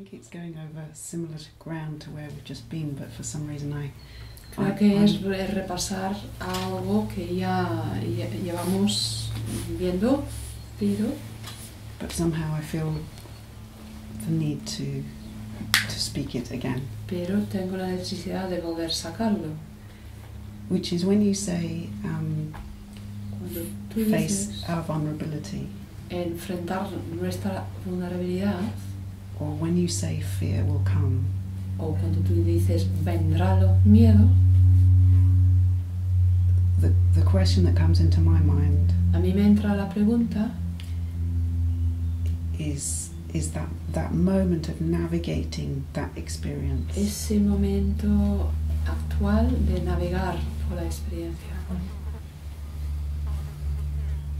think it's going over similar ground to where we've just been, but for some reason Creo que es repasar algo que ya llevamos viendo, but somehow I feel the need to speak it again. Pero tengo la necesidad de volver a sacarlo. Which is when you say Cuando tú face dices our vulnerability, enfrentar nuestra vulnerabilidad, or when you say fear will come, o cuando tú dices vendrá el miedo, the question that comes into my mind a mí me entra la pregunta is that moment of navigating that experience. ese momento actual de navegar por la experiencia.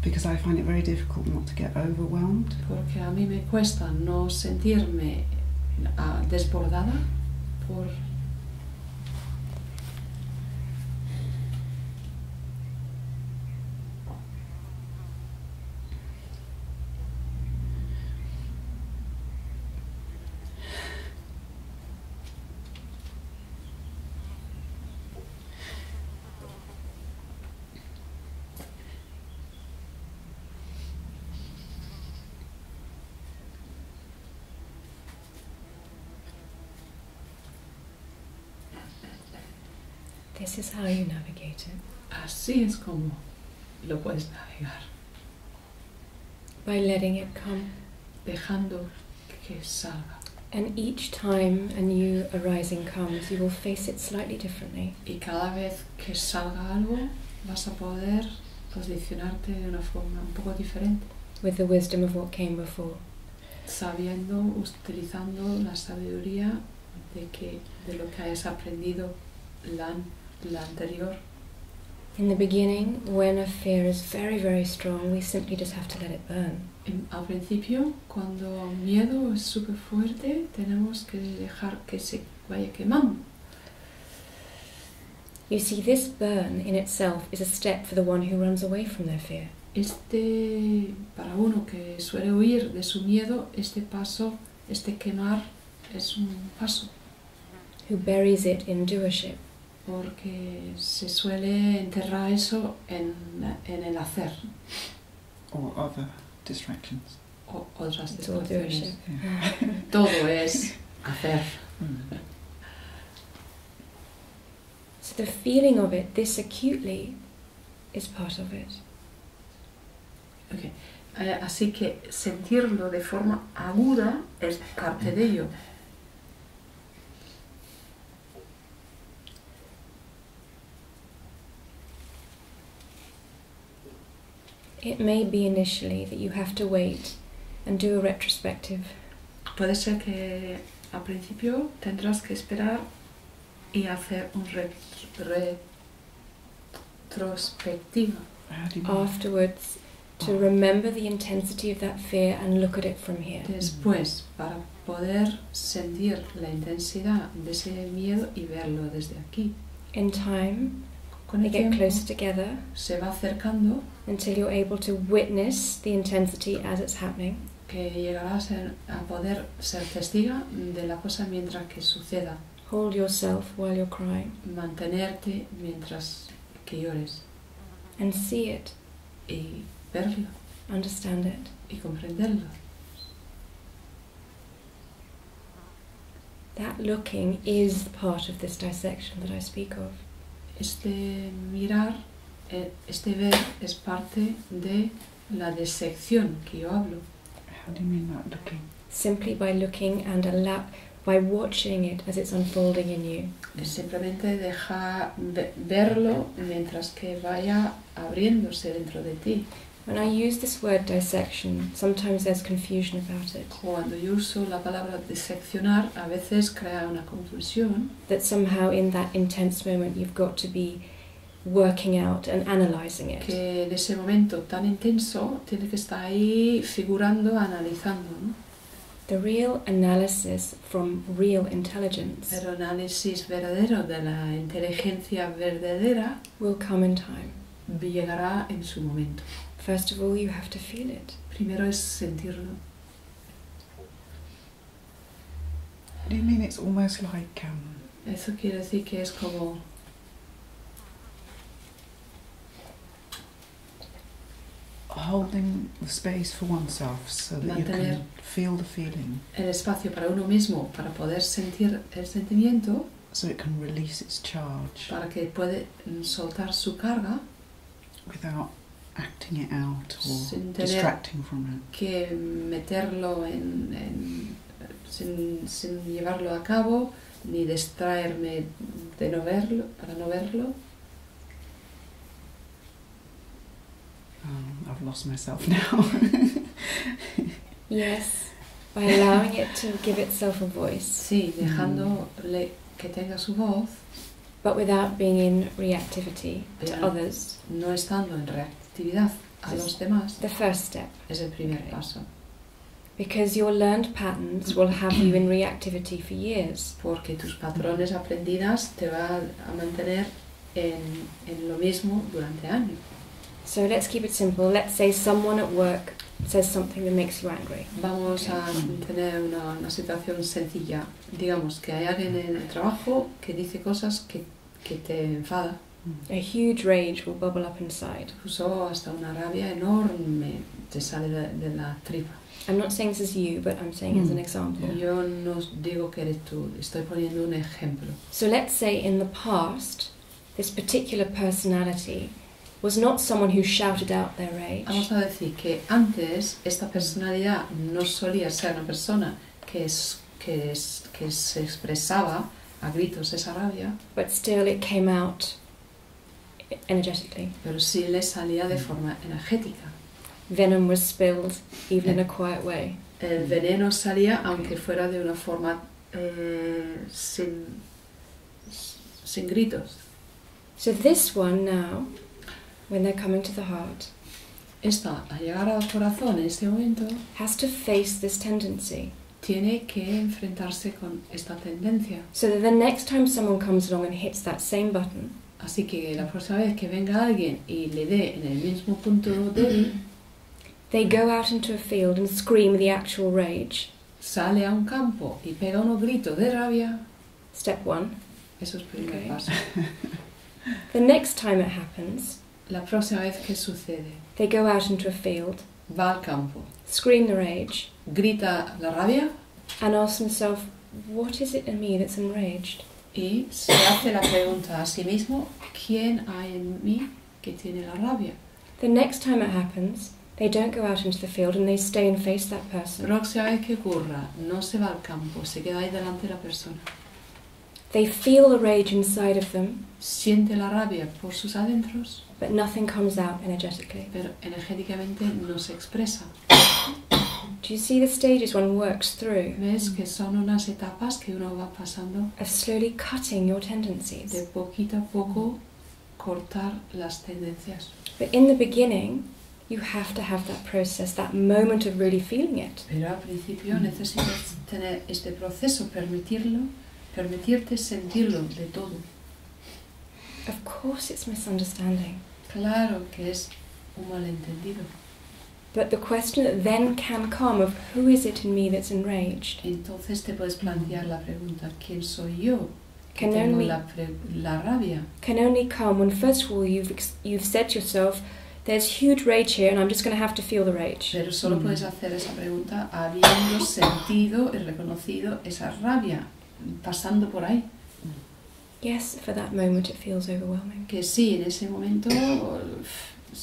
Because I find it very difficult not to get overwhelmed. Porque a mí me cuesta no sentirme desbordada por This is how you navigate it. así es como lo puedes navegar, By letting it come. dejando que salga. And each time a new arising comes, you will face it slightly differently. Y cada vez que salga algo, vas a poder posicionarte de una forma un poco diferente, With the wisdom of what came before. sabiendo, utilizando la sabiduría de lo que hayas aprendido la anterior. In the beginning, when a fear is very, very strong, we simply just have to let it burn. Al principio, cuando miedo es súper fuerte, tenemos que dejar que se vaya quemando. You see, this burn in itself is a step for the one who runs away from their fear. Para uno que suele huir de su miedo, este paso, este quemar, es un paso. Who buries it in doership. Porque se suele enterrar eso en el hacer. Or other distractions. O otras It's all distracciones. doership. Yeah. Todo es hacer. So the feeling of it, this acutely, is part of it. Okay. Así que sentirlo de forma aguda es parte de ello. It may be initially that you have to wait and do a retrospective. Puede ser que al principio tendrás que esperar y hacer un retrospectiva. How do you mean? Afterwards, to remember the intensity of that fear and look at it from here. Después, para poder sentir la intensidad de ese miedo y verlo desde aquí. In time, Con they el get tiempo closer together se va acercando, until you're able to witness the intensity as it's happening. que llegarás a poder ser testiga de la cosa mientras que suceda. Hold yourself while you're crying Mantenerte mientras que llores and see it, y verlo understand it. y comprenderlo. That looking is part of this dissection that I speak of. Este mirar, este ver es parte de la disección que yo hablo. How do you mean that looking? Simply by looking and by watching it as it's unfolding in you. Es simplemente verlo mientras que vaya abriéndose dentro de ti. When I use this word dissection, sometimes there's confusion about it. Cuando yo uso la palabra diseccionar, a veces crea una confusión. That somehow in that intense moment you've got to be working out and analysing it. Que de ese momento tan intenso tiene que estar ahí figurando, analizando, ¿no? The real analysis from real intelligence El análisis verdadero de la inteligencia verdadera will come in time. llegará en su momento. First of all, you have to feel it. Primero es sentirlo. Do you mean it's almost like Eso quiere decir que es como holding the space for oneself so that you mantener can feel the feeling, el espacio para uno mismo, para poder sentir el sentimiento, so it can release its charge para que puede soltar su carga without acting it out or sin tener distracting from it. que meterlo sin llevarlo a cabo, ni distraerme de no verlo, para no verlo. I've lost myself now. Yes, by allowing it to give itself a voice, Sí, dejándole que tenga su voz, but without being in reactivity to Yeah. others. no estando en reactividad a los demás, The first step, es el primer Okay. paso. because your learned patterns will have you in reactivity for years. Porque tus patrones aprendidas te van a mantener en lo mismo durante años. So let's keep it simple. Let's say someone at work says something that makes you angry. Vamos a tener una situación sencilla. Digamos que hay alguien en el trabajo que dice cosas que te enfada. A huge rage will bubble up inside. Incluso hasta una rabia enorme te sale de la tripa. I'm not saying this is you, but I'm saying as an example. Yo no digo que eres tú, estoy poniendo un ejemplo. So let's say in the past, this particular personality was not someone who shouted out their rage, Vamos a decir que antes esta personalidad no solía ser una persona que se expresaba a gritos esa rabia, but still it came out energetically. pero sí le salía de forma energética. Venom was spilled, even in a quiet way. El veneno salía aunque fuera de una forma sin gritos. So this one now, when they're coming to the heart, Esta, al llegar al corazón en este momento, has to face this tendency. tiene que enfrentarse con esta tendencia. So that the next time someone comes along and hits that same button, Así que la próxima vez que venga alguien y le dé en el mismo punto débil, they go out into a field and scream the actual rage. sale a un campo y pega unos gritos de rabia. Step one. Eso es el primer Okay. paso. The next time it happens, La próxima vez que sucede, they go out into a field, va al campo, scream the rage, grita la rabia and ask themselves, what is it in me that's enraged? y se hace la pregunta a sí mismo, ¿quién hay en mí que tiene la rabia? The next time it happens, they don't go out into the field and they stay and face that La person. próxima vez que ocurra, no se va al campo, se queda ahí delante de la persona. They feel the rage inside of them, Siente la rabia por sus adentros, but nothing comes out energetically. pero energéticamente no se expresa. Do you see the stages one works through ¿Ves que son unas etapas que uno va pasando? of slowly cutting your tendencies? De poquito a poco cortar las tendencias. But in the beginning, you have to have that process, that moment of really feeling it. Pero al principio necesitas tener este proceso, permitirte sentirlo de todo. Of course, it's misunderstanding. Claro que es un malentendido. But the question that then can come of who is it in me that's enraged Entonces te puedes plantear la pregunta, ¿quién soy yo? Que Can tengo only- la rabia. can only come when first of all you've said to yourself, there's huge rage here and I'm just going to have to feel the rage. Pero solo puedes hacer esa pregunta habiendo sentido y reconocido esa rabia, pasando por ahí. Yes, for that moment it feels overwhelming, Que sí, en ese momento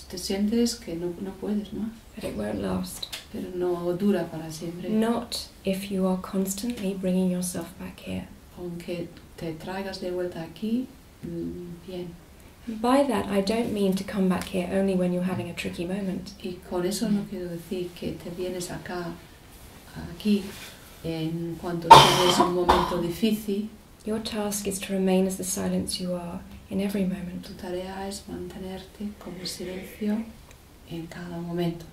te sientes que no puedes más, but it won't last. pero no dura para siempre. Not if you are constantly bringing yourself back here. Aunque te traigas de vuelta aquí, bien. And by that I don't mean to come back here only when you're having a tricky moment. Y con eso no quiero decir que te vienes aquí, en cuanto tienes un momento difícil. Your task is to remain as the silence you are in every moment. Tu tarea es mantenerte como silencio en cada momento,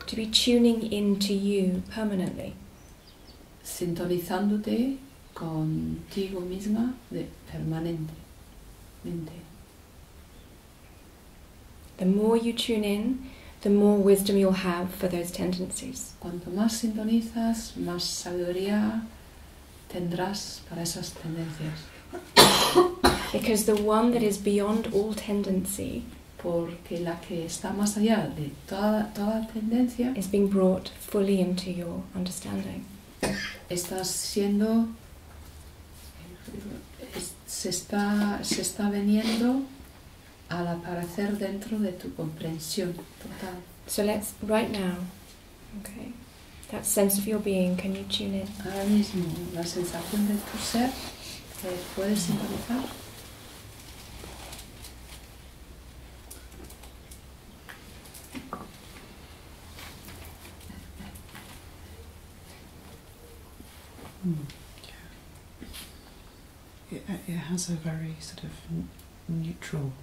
To be tuning into you permanently. sintonizándote contigo misma permanentemente. The more you tune in, the more wisdom you'll have for those tendencies. Cuanto más sintonizas, más sabiduría tendrás para esas tendencias. Because the one that is beyond all tendency Porque la que está más allá de toda tendencia is being brought fully into your understanding. está siendo, se está veniendo al aparecer dentro de tu comprensión total. So let's, right now, okay, that sense of your being, can you tune in? Ahora mismo, la sensación de tu ser, ¿puedes sintonizar? It has a very sort of neutral,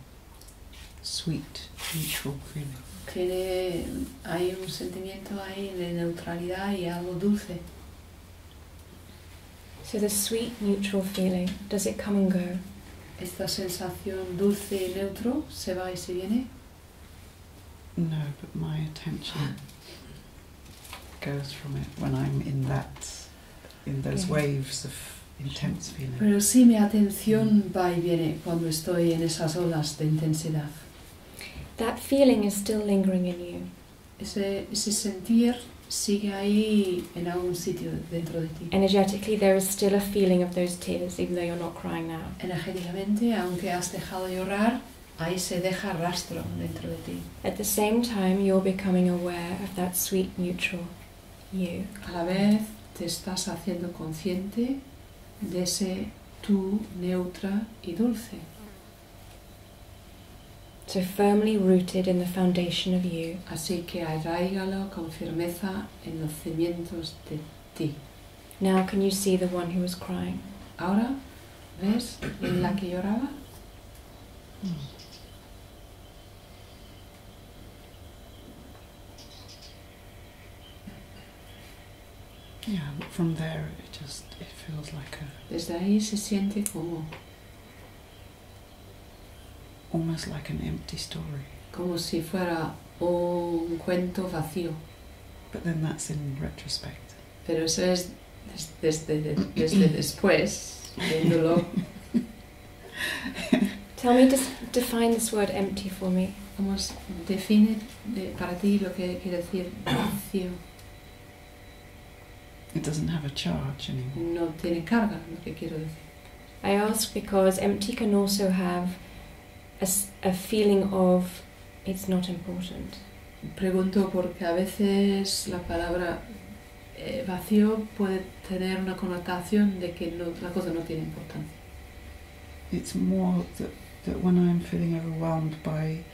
sweet, neutral feeling. Hay un sentimiento ahí de neutralidad y algo dulce. So the sweet, neutral feeling, does it come and go? Esta sensación dulce y neutro se va y se viene. No, but my attention goes from it when I'm in those waves of intense feeling. Pero sí, mi atención va y viene cuando estoy en esas olas de intensidad. That feeling is still lingering in you. Ese sentir sigue ahí en algún sitio dentro de ti. Energetically, there is still a feeling of those tears, even though you're not crying now. Energéticamente, aunque has dejado de llorar, ahí se deja rastro dentro de ti. At the same time, you're becoming aware of that sweet, neutral you. A la vez te estás haciendo consciente de ese tú neutra y dulce. So firmly rooted in the foundation of you. Así que arráigalo con firmeza en los cimientos de ti. Now can you see the one who was crying? Ahora, ¿ves la que lloraba? Yeah, but from there it feels like Desde ahí se siente como almost like an empty story. como si fuera un cuento vacío. But then that's in retrospect. Pero eso es desde después, viéndolo. Tell me, define this word empty for me. ¿Cómo define para ti lo que quiere decir vacío? It doesn't have a charge anymore. No tiene carga, lo que quiero decir. I ask because empty can also have a feeling of it's not important. Pregunto porque a veces la palabra vacío puede tener una connotación de que la cosa no tiene importancia. It's more that when I'm feeling overwhelmed by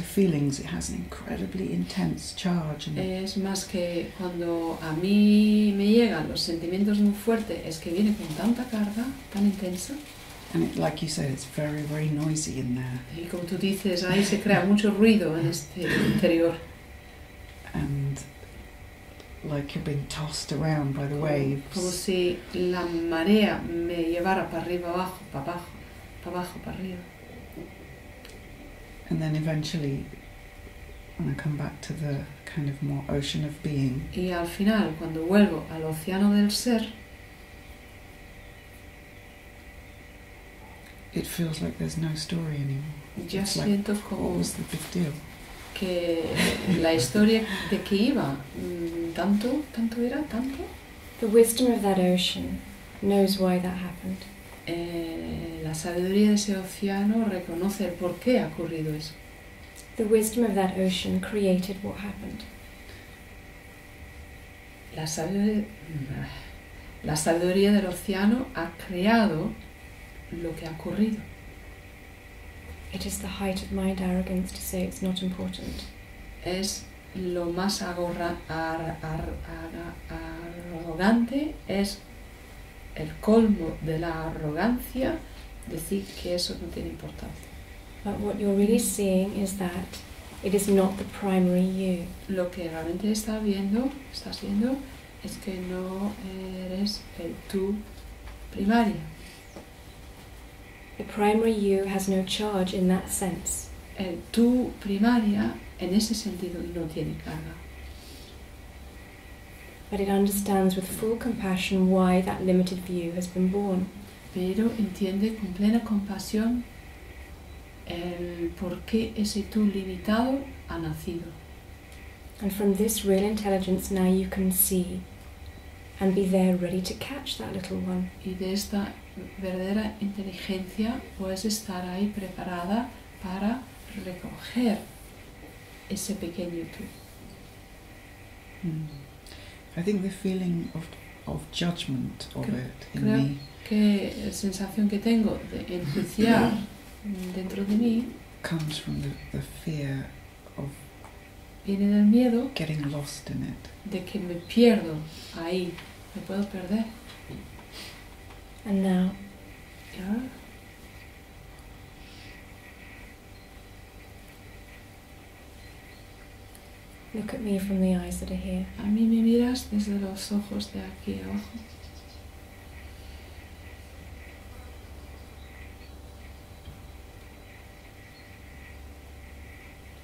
feelings, it has an incredibly intense charge. And Es más que cuando a mí me llegan los sentimientos muy fuertes, es que viene con tanta carga, tan intensa. it, like you said, it's very, very noisy in there. Y como tú dices, ahí se crea mucho ruido en este interior. And like you're being tossed around by the waves. Como si la marea me llevara para arriba, abajo, para abajo, para abajo, para arriba. And then eventually, when I come back to the kind of more ocean of being, Y al final, cuando vuelvo al océano del ser, it feels like there's no story anymore. ya It's like, siento what como was the big deal? que la historia de que iba, tanto era, tanto. The wisdom of that ocean knows why that happened. La sabiduría de ese océano reconoce el por qué ha ocurrido eso. The wisdom of that ocean created what happened. La sabiduría del océano ha creado lo que ha ocurrido. It is the height of mind arrogance to say it's not important. Es lo más arrogante, es el colmo de la arrogancia decir que eso no tiene importancia. But what you're really seeing is that it is not the primary you. Lo que realmente estás viendo es que no eres el tú primario. The primary you has no charge in that sense. El tú primaria en ese sentido no tiene carga. but it understands with full compassion why that limited view has been born. Pero entiende con plena compasión el por qué ese tú limitado ha nacido. And from this real intelligence now you can see and be there ready to catch that little one. Y de esta verdadera inteligencia puedes estar ahí preparada para recoger ese pequeño tú. I think the feeling of judgment of it in me Que la sensación que tengo de enjuiciar dentro de mí comes from the fear of viene del miedo getting lost in it. de que me pierdo ahí, me puedo perder. And now, ¿Y ahora? look at me from the eyes that are here. A mí me miras desde los ojos de aquí abajo.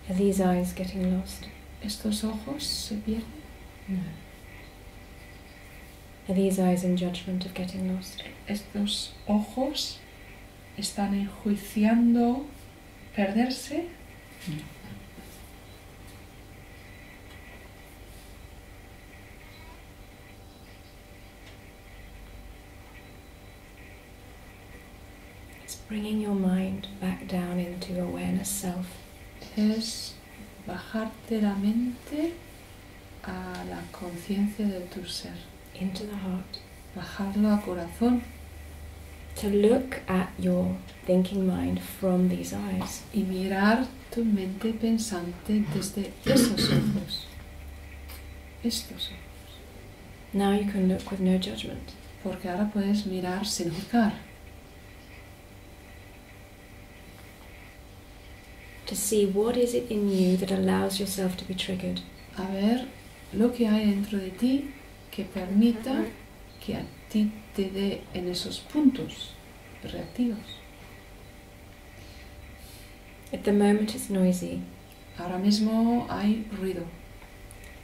Are these eyes getting lost? ¿Estos ojos se pierden? No. Are these eyes in judgment of getting lost? ¿Estos ojos están enjuiciando perderse? No. It's bringing your mind back down into awareness self. Es bajarte la mente a la conciencia de tu ser, Into the heart. bajarlo a corazón To look at your thinking mind from these eyes. y mirar tu mente pensante desde esos ojos, estos ojos, Now you can look with no judgment. porque ahora puedes mirar sin juzgar, To see what is it in you that allows yourself to be triggered. a ver lo que hay dentro de ti que permita que a ti te dé en esos puntos reactivos. At the moment it's noisy. Ahora mismo hay ruido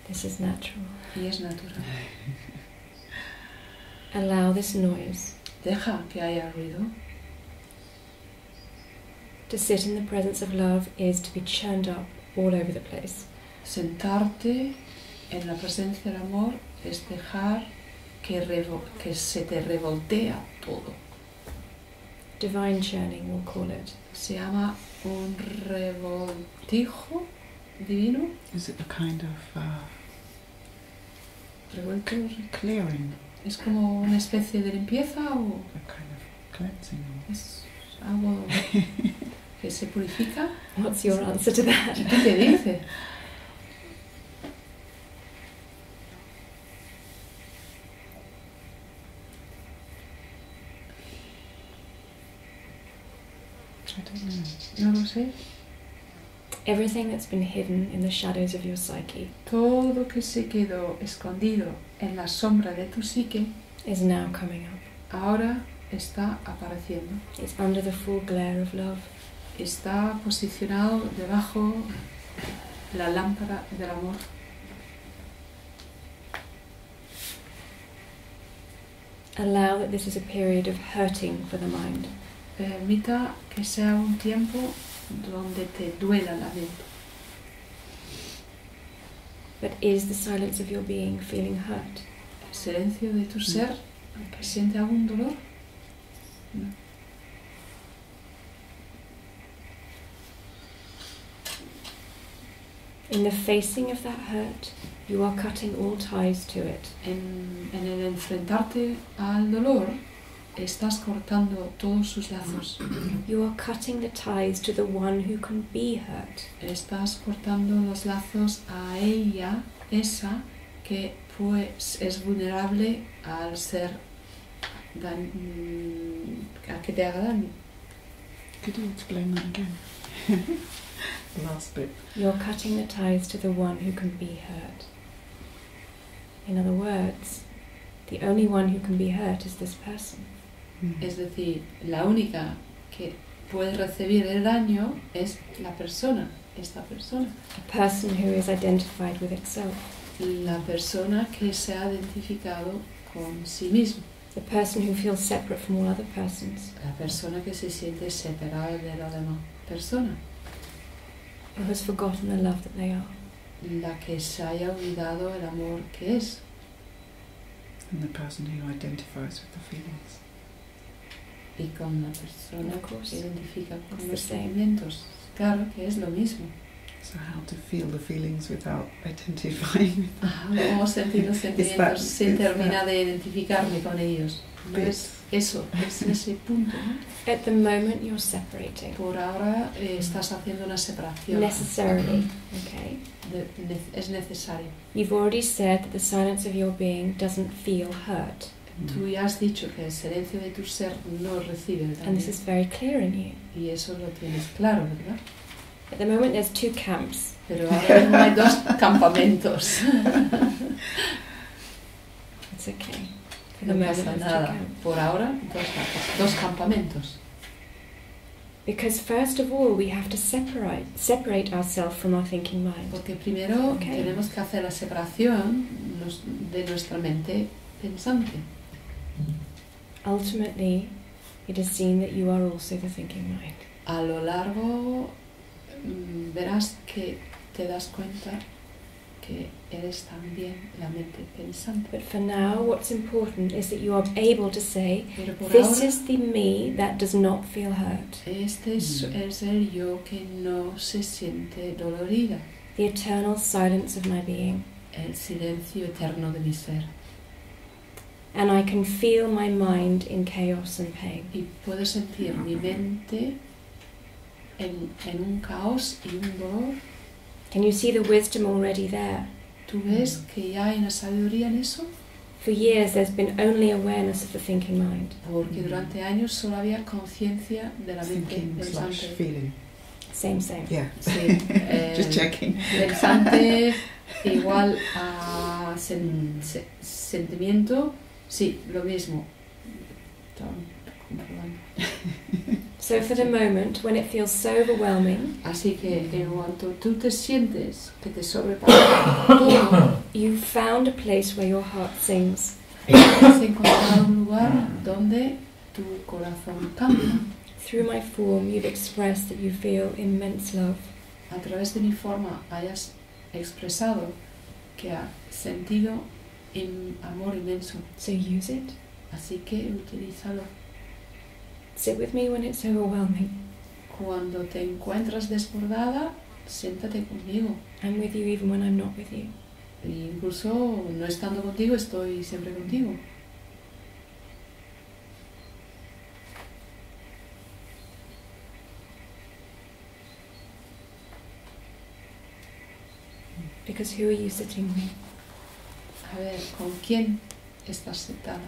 This is natural. y es natural. Allow this noise. Deja que haya ruido. To sit in the presence of love is to be churned up all over the place. Sentarte en la presencia del amor es dejar que se te revoltea todo. Divine churning, we'll call it. Se llama un revoltijo divino. Is it a kind of Revuelto clearing, es como una especie de limpieza o a kind of cleansing? es algo que se purifica. What's your answer to that? ¿Y qué te dice? I don't know. No lo sé. Everything that's been hidden in the shadows of your psyche Todo que se quedó escondido en la sombra de tu psique is now coming up. ahora está apareciendo. It's under the full glare of love. Está posicionado debajo la lámpara del amor. Allow that this is a period of hurting for the mind. Permita que sea un tiempo donde te duela la mente. But is the silence of your being feeling hurt? El silencio de tu ser siente algún dolor. No. In the facing of that hurt, you are cutting all ties to it. En el enfrentarte al dolor, estás cortando todos sus lazos. You are cutting the ties to the one who can be hurt. Estás cortando los lazos a ella, esa que pues es vulnerable al ser a que te haga daño. Could you explain that again? The last bit. You're cutting the ties to the one who can be hurt. In other words, the only one who can be hurt is this person. Es decir, la única que puede recibir el daño es la persona, esta persona. A person who is identified with itself. La persona que se ha identificado con sí mismo. The person who feels separate from all other persons. La persona que se siente separada de la demás persona. Who has forgotten the love that they are. La que se haya olvidado el amor que es. And the person who identifies with the feelings. Y con la persona Of course. que identifica It's con the los same. sentimientos. Claro que es lo mismo. So how to feel the feelings without identifying with them. Cómo sentir los sentimientos sin terminar de identificarme con ellos. No es eso, es ese punto, ¿no? At the moment you're separating. Por ahora estás haciendo una separación. Necessarily, okay? Es necesario. You've already said that the silence of your being doesn't feel hurt. Tú ya has dicho que el silencio de tu ser no recibe el And this daño. is very clear in you. Y eso lo tienes claro, ¿verdad? At the moment there's two camps. Pero ahora mismo hay dos campamentos. It's okay. For the No moment pasa there's two nada. camps. Por ahora, dos campamentos. Because first of all we have to separate ourselves from our thinking mind. Porque primero Okay. tenemos que hacer la separación de nuestra mente pensante. Ultimately, it is seen that you are also the thinking mind. A lo largo verás que te das cuenta que eres también la mente pensante. But for now, what's important is that you are able to say, Pero por this ahora, is the me that does not feel hurt. este es el yo que no se siente dolorida. The eternal silence of my being. El silencio eterno de mi ser. And I can feel my mind in chaos and pain. Y puedo sentir mi mente en un caos y un dolor. Can you see the wisdom already there? ¿Tú ves que ya hay una sabiduría en eso? For years there's been only awareness of the thinking mind. Porque durante años solo había conciencia de la mente pensante. Feeling. Same. Yeah. Sí, Just checking. Pensante igual a sentimiento, sí, lo mismo. So for the moment, when it feels so overwhelming, Así que en cuanto tú te sientes que te sobrepasa todo, you've found a place where your heart sings. has encontrado un lugar donde tu corazón canta. Through my form, you've expressed that you feel immense love. A través de mi forma hayas expresado que has sentido amor inmenso. So use it. Así que utilízalo. Sit with me when it's overwhelming. Cuando te encuentras desbordada, siéntate conmigo. I'm with you even when I'm not with you. E incluso no estando contigo, estoy siempre contigo. Because who are you sitting with? A ver, ¿con quién estás sentada?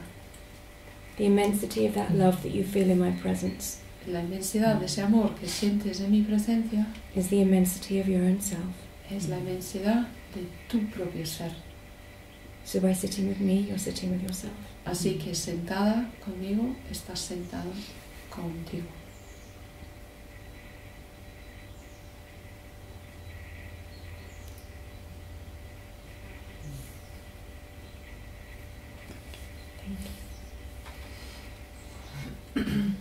The immensity of that love that you feel in my presence La inmensidad de ese amor que sientes en mi presencia is the immensity of your own self. es la inmensidad de tu propio ser. So by sitting with me, you're sitting with yourself. Así que sentada conmigo, estás sentado contigo. Thank you.